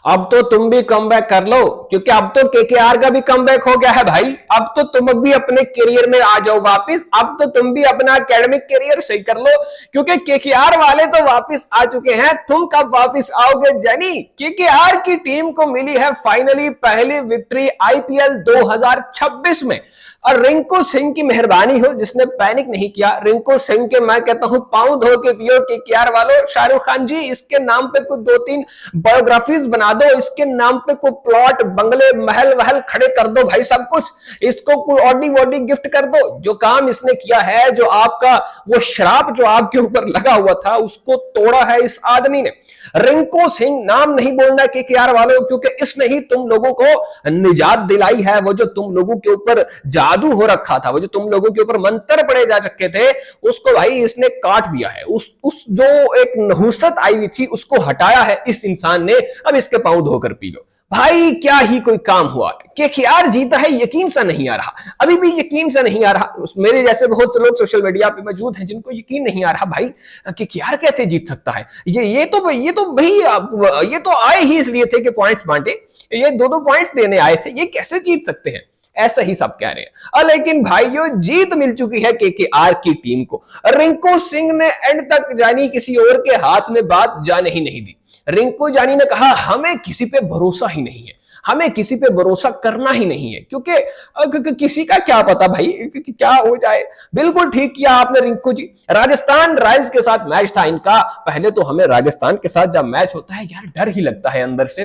अब तो तुम भी कमबैक कर लो, क्योंकि अब तो केकेआर का भी कमबैक हो गया है भाई। अब तो तुम भी अपने करियर में आ जाओ वापस, अब तो तुम भी अपना एकेडमिक करियर सही कर लो, क्योंकि केकेआर वाले तो वापस आ चुके हैं। तुम कब वापस आओगे जनी? केकेआर की टीम को मिली है फाइनली पहली विक्ट्री आईपीएल 2026 में। और रिंकू सिंह की मेहरबानी हो जिसने पैनिक नहीं किया। रिंकू सिंह के मैं कहता हूं पांव धो के पियो केकेआर वालों। शाहरुख खान जी इसके नाम पे कुछ 2-3 बायोग्राफीज बना दो, इसके नाम पे कोई प्लॉट बंगले महल वहल खड़े कर दो भाई, सब कुछ इसको कोई ऑडी वॉडी गिफ्ट कर दो। जो काम इसने किया है, जो आपका वो श्राप जो आपके ऊपर लगा हुआ था उसको तोड़ा है इस आदमी ने। रिंकू सिंह नाम नहीं बोलना केकेआर वालों, क्योंकि इसने ही तुम लोगों को निजात दिलाई है। वो जो तुम लोगों के ऊपर जादू हो रखा था, वो जो तुम लोगों के ऊपर मंत्र पड़े जा चुके थे, उसको भाई इसने काट दिया है। उस जो एक नहुसत आई हुई थी उसको हटाया है इस इंसान ने। अब इसके पांव धोकर पी लो भाई, क्या ही कोई काम हुआ। केकेआर जीता है यकीन सा नहीं आ रहा, अभी भी यकीन सा नहीं आ रहा। मेरे जैसे बहुत से लोग सोशल मीडिया पे मौजूद हैं जिनको यकीन नहीं आ रहा भाई केकेआर कैसे जीत सकता है। ये तो भाई ये तो आए ही इसलिए थे कि पॉइंट्स बांटे, ये 2-2 पॉइंट्स देने आए थे, ये कैसे जीत सकते हैं, ऐसा ही सब कह रहे हैं। लेकिन भाइयों जीत मिल चुकी है केकेआर की टीम को। रिंकू सिंह ने एंड तक जानी किसी और के हाथ में बात जाने ही नहीं दी। रिंकू जानी ने कहा हमें किसी पे भरोसा ही नहीं है, हमें किसी पे भरोसा करना ही नहीं है, क्योंकि किसी का क्या पता भाई क्या हो जाए। बिल्कुल ठीक किया आपने रिंकू जी। राजस्थान रॉयल्स के साथ मैच था इनका। पहले तो हमें राजस्थान के साथ जब मैच होता है यार डर ही लगता है अंदर से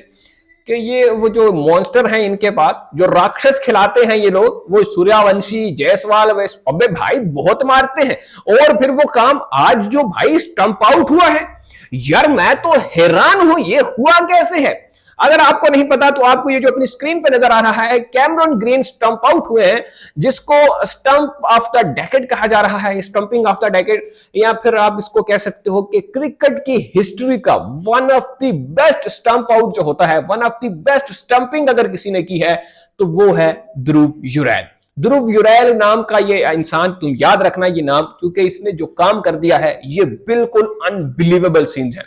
कि ये वो जो मॉन्स्टर हैं इनके पास, जो राक्षस खिलाते हैं ये लोग, वो सूर्यवंशी जायसवाल अबे भाई बहुत मारते हैं। और फिर वो काम आज जो भाई स्टंप आउट हुआ है यार, मैं तो हैरान हूं ये हुआ कैसे है। अगर आपको नहीं पता तो आपको ये जो अपनी स्क्रीन पे नजर आ रहा है, कैमरन ग्रीन स्टंप आउट हुए हैं, जिसको स्टंप ऑफ द डेकेड कहा जा रहा है, स्टंपिंग ऑफ द डेकेड, या फिर आप इसको कह सकते हो कि क्रिकेट की हिस्ट्री का one of the best stump out जो होता है, one of the best stumping अगर किसी ने की है तो वो है ध्रुव जुरैल। ध्रुव जुरैल नाम का ये इंसान, तुम याद रखना ये नाम, क्योंकि इसने जो काम कर दिया है ये बिल्कुल अनबिलीवेबल सीन्स है।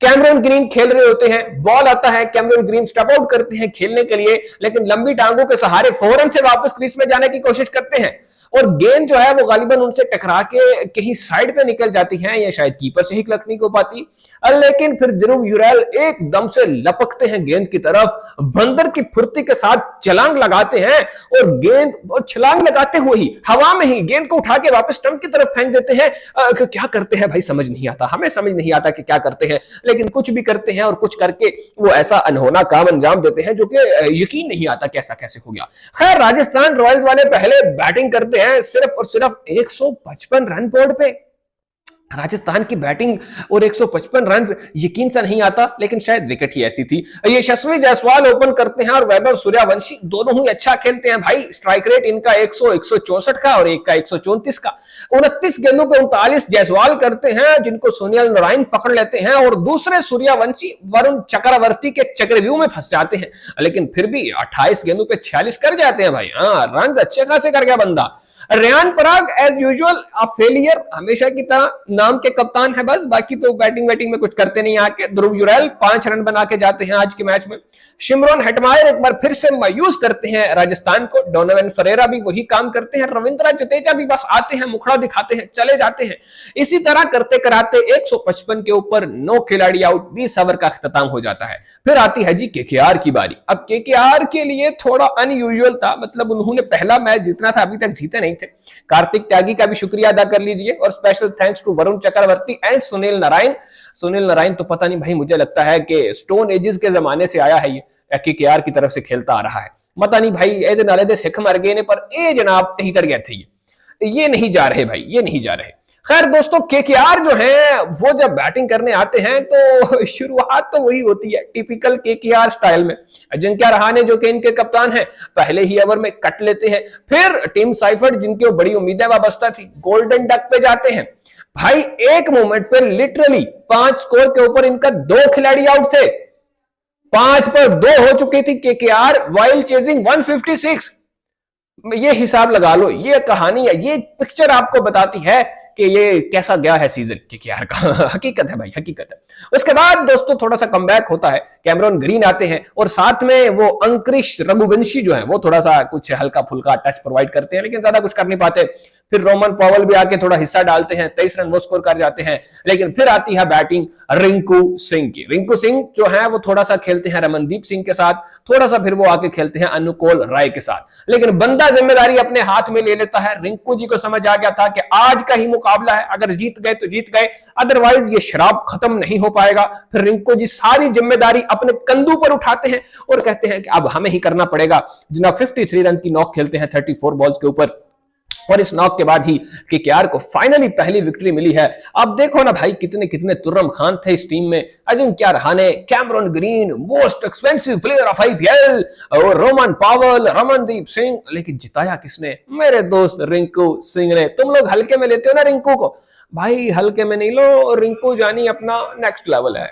कैमरन ग्रीन खेल रहे होते हैं, बॉल आता है, कैमरन ग्रीन स्टेप आउट करते हैं खेलने के लिए, लेकिन लंबी टांगों के सहारे फौरन से वापस क्रीज में जाने की कोशिश करते हैं और गेंद जो है वो गालिबन उनसे टकरा के कहीं साइड पे निकल जाती है, या शायद कीपर से ही क्लच नहीं हो पाती। लेकिन फिर ध्रुव जुरैल एकदम से लपकते हैं गेंद की तरफ, बंदर की फुर्ती के साथ छलांग लगाते हैं और गेंद छलांग लगाते हुए ही हवा में ही गेंद को उठा के वापस स्टंप की तरफ फेंक देते हैं। क्या करते हैं भाई समझ नहीं आता, हमें समझ नहीं आता कि क्या करते हैं, लेकिन कुछ भी करते हैं और कुछ करके वो ऐसा अनहोना काम अंजाम देते हैं जो कि यकीन नहीं आता कैसा कैसे हो गया। खैर राजस्थान रॉयल्स वाले पहले बैटिंग करते हैं सिर्फ और सिर्फ 155 रन बोर्ड पे। राजस्थान की बैटिंग और 155 रन यकीन सा नहीं आता, लेकिन शायद विकेट ही ऐसी थी। यशस्वी जायसवाल ओपन करते हैं और वैभव सूर्यवंशी दोनों ही अच्छा खेलते हैं भाई। स्ट्राइक रेट इनका 164 का और एक का 134 का। 29 गेंदों पे 39 जायसवाल करते हैं, जिनको सुनील नारायण पकड़ लेते हैं और दूसरे सूर्यवंशी वरुण चक्रवर्ती के चक्रव्यूह में फंस जाते हैं, लेकिन फिर भी 28 गेंदों पे 46 कर जाते हैं भाई। हाँ रन अच्छे खासे कर गया बंदा। रेयान पराग एज यूजुअल फेलियर, हमेशा की तरह नाम के कप्तान है बस, बाकी तो बैटिंग बैटिंग में कुछ करते नहीं आके। ध्रुव जुरैल 5 रन बना के जाते हैं आज के मैच में। शिमरन हेटमायर एक बार फिर से मायूस करते हैं राजस्थान को। डोनोवन फरेरा भी वही काम करते हैं। रविंद्र जडेजा भी बस आते हैं, मुखड़ा दिखाते हैं, चले जाते हैं। इसी तरह करते कराते 155 के ऊपर 9 खिलाड़ी आउट, 20 ओवर का अख्ताम हो जाता है। फिर आती है जी केकेआर की बारी। अब केकेआर के लिए थोड़ा अनयूजुअल था, मतलब उन्होंने पहला मैच जीतना था, अभी तक जीते नहीं थे। कार्तिक त्यागी का भी शुक्रिया अदा कर लीजिए और special thanks to Varun Chakravarthy and Sunil Narine. Sunil Narine तो पता नहीं भाई, मुझे लगता है कि स्टोन एजेस के जमाने से आया है, ये केकेआर की तरफ से खेलता आ रहा है। पता नहीं भाई ए नाले दे सिख मर गए ने, पर ए जनाब कहीं तर गए थे, ये नहीं जा रहे भाई, ये नहीं जा रहे। खैर दोस्तों केकेआर जो है वो जब बैटिंग करने आते हैं तो शुरुआत तो वही होती है टिपिकल केकेआर स्टाइल में। अजिंक्य रहाणे जो कि इनके कप्तान हैं, पहले ही ओवर में कट लेते हैं। फिर टिम साइफर्ट जिनकी बड़ी उम्मीदें वाबस्ता थी, गोल्डन डक पे जाते हैं भाई। एक मोमेंट पे लिटरली 5 स्कोर के ऊपर इनका 2 खिलाड़ी आउट थे, 5 पर 2 हो चुकी थी केकेआर व्हाइल चेजिंग 156। ये हिसाब लगा लो, ये कहानी है, ये पिक्चर आपको बताती है कि ये कैसा गया है सीजन केकेआर का। हकीकत है भाई, हकीकत है। उसके बाद दोस्तों थोड़ा सा कमबैक होता है, कैमरॉन ग्रीन आते हैं और साथ में वो अंकुरिश रघुवंशी जो है वो थोड़ा सा कुछ हल्का फुल्का टच प्रोवाइड करते हैं, लेकिन ज्यादा कुछ कर नहीं पाते। फिर रोमन पॉवल भी आके थोड़ा हिस्सा डालते हैं, 23 रन वो स्कोर कर जाते हैं। लेकिन फिर आती है बैटिंग रिंकू सिंह की। रिंकू सिंह जो है वो थोड़ा सा खेलते हैं रमनदीप सिंह के साथ, थोड़ा सा फिर वो आके खेलते हैं अनुकूल राय के साथ। लेकिन बंदा जिम्मेदारी अपने हाथ में ले लेता है। रिंकू जी को समझ आ गया था कि आज का ही मुकाबला है, अगर जीत गए तो जीत गए, अदरवाइज ये शराब खत्म नहीं हो पाएगा। फिर रिंकू जी सारी जिम्मेदारी अपने कंधों पर उठाते हैं और कहते हैं कि अब हमें ही करना पड़ेगा। जनाब 53 रन की नॉक खेलते हैं 34 बॉल्स के ऊपर, और इस नॉक के बाद ही केकेआर को फाइनली पहली विक्ट्री मिली है। अब देखो ना भाई, कितने कितने तुर्रम खान थे इस टीम में, Ajinkya Rahane, Cameron green, most expensive player of IPL, और रोमन पॉवल, रमनदीप सिंह, लेकिन जिताया किसने? मेरे दोस्त रिंकू सिंह ने। तुम लोग हल्के में लेते हो ना रिंकू को, भाई हल्के में नहीं लो, रिंकू जानी अपना नेक्स्ट लेवल है।